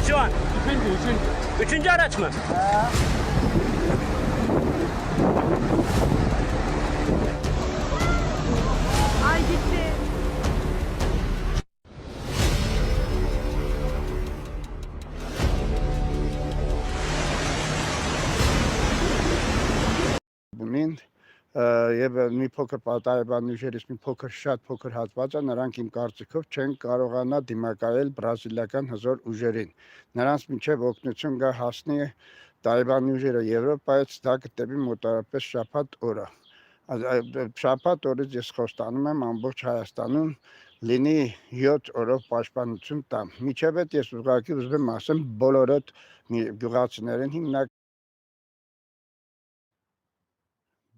şu an? Üçüncü. Üçüncü araç mı? Ay gitti. Բունին եւ մի փոքր պատահականությունից մի փոքր շատ փոքր հատված է նրանք իմ կարծիքով չեն կարողանա դիմակայել բրազիլիական հզոր ուժերին նրանց միջև օգնություն գա հասնի Տայվանի ուժերը Եվրոպայից դա կտևի մոտավորապես շաբաթ օրը շաբաթ օրից ես խոստանում եմ ամբողջ Հայաստանում լինի 7 օրով պաշտպանություն տամ միջև այդ ես ուղղակի ուզում եմ ասեմ բոլորդ գյուղացիներին հիմնական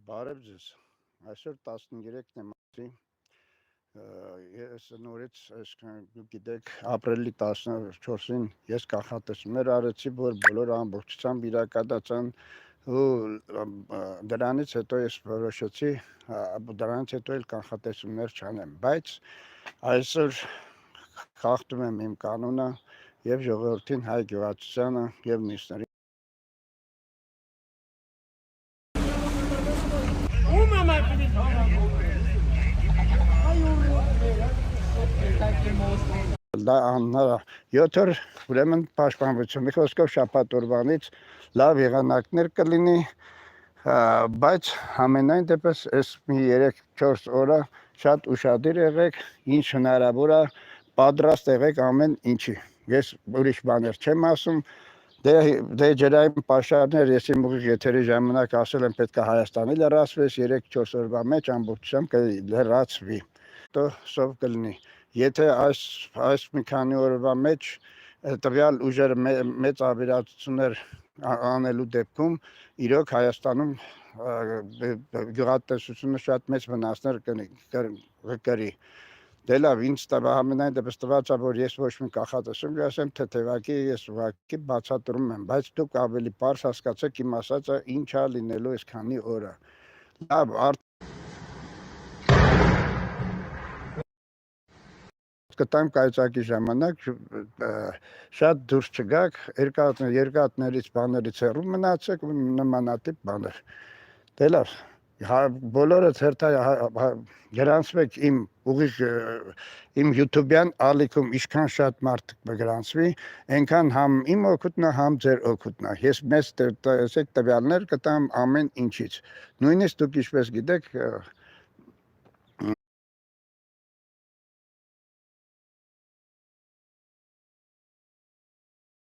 Բարև ձեզ, այսօր 13-ն է մարտի, ես նորից, դուք գիտեք, ապրիլի 14-ին ես կանխատեսումներ արեցի, որ բոլոր ամբողջությամբ իրականացան ու դրանից հետո ես որոշեցի, դրանից հետո էլ կանխատեսումներ չանեմ, բայց այսօր խախտում եմ իմ կանոնը եւ ժողովրդին հայ գյուղացիությանը եւ մյուսներին Դա անհնար 7 օր ուրեմն պաշտպանությունը խոսքով շաբաթ օրվանից լավ եղանակներ կլինի բայց ամենայն դեպս այս մի 3-4 օրը շատ ուշադիր եղեք ինչ հնարավոր է պատրաստ եղեք ամեն ինչի ես ուրիշ բաներ չեմ ասում դե ջրային պաշարներ ես իմ ուղիղ եթերի ժամանակ ասել եմ պետք է Հայաստանի լրացվես 3-4 օրվա մեջ ամբողջությամբ կլրացվի դա սով կլինի Եթե այս մի քանի օրվա մեջ տվյալ ուժերը մեծ ավերածություններ անելու դեպքում իրոք Հայաստանում գյուղատնտեսությունը շատ մեծ վնասներ կկրի Դե լավ ինձ ամենայն դեպս տված է որ ես ոչ մի կանխատեսում չասեմ թեթևակի ես ուղղակի բացատրում եմ բայց դուք ավելի պարզ հասկացեք իմ ասածը ինչ է լինելու այս քանի օրը լավ կտամ կայծակի ժամանակ շատ դուրս չգաք երկաթներից բաներից հեռու մնացեք ու նմանատիպ բաներ դե լավ բոլորը ցերտա գրանցվեք իմ ուղիղ իմ YouTube-յան ալիքում ինչքան շատ մարդ կգրանցվի այնքան համ իմ օգուտն է համ ձեր օգուտն է ես մեծ տվյալներ կտամ ամեն ինչից նույնիսկ դուք ինչպես գիտեք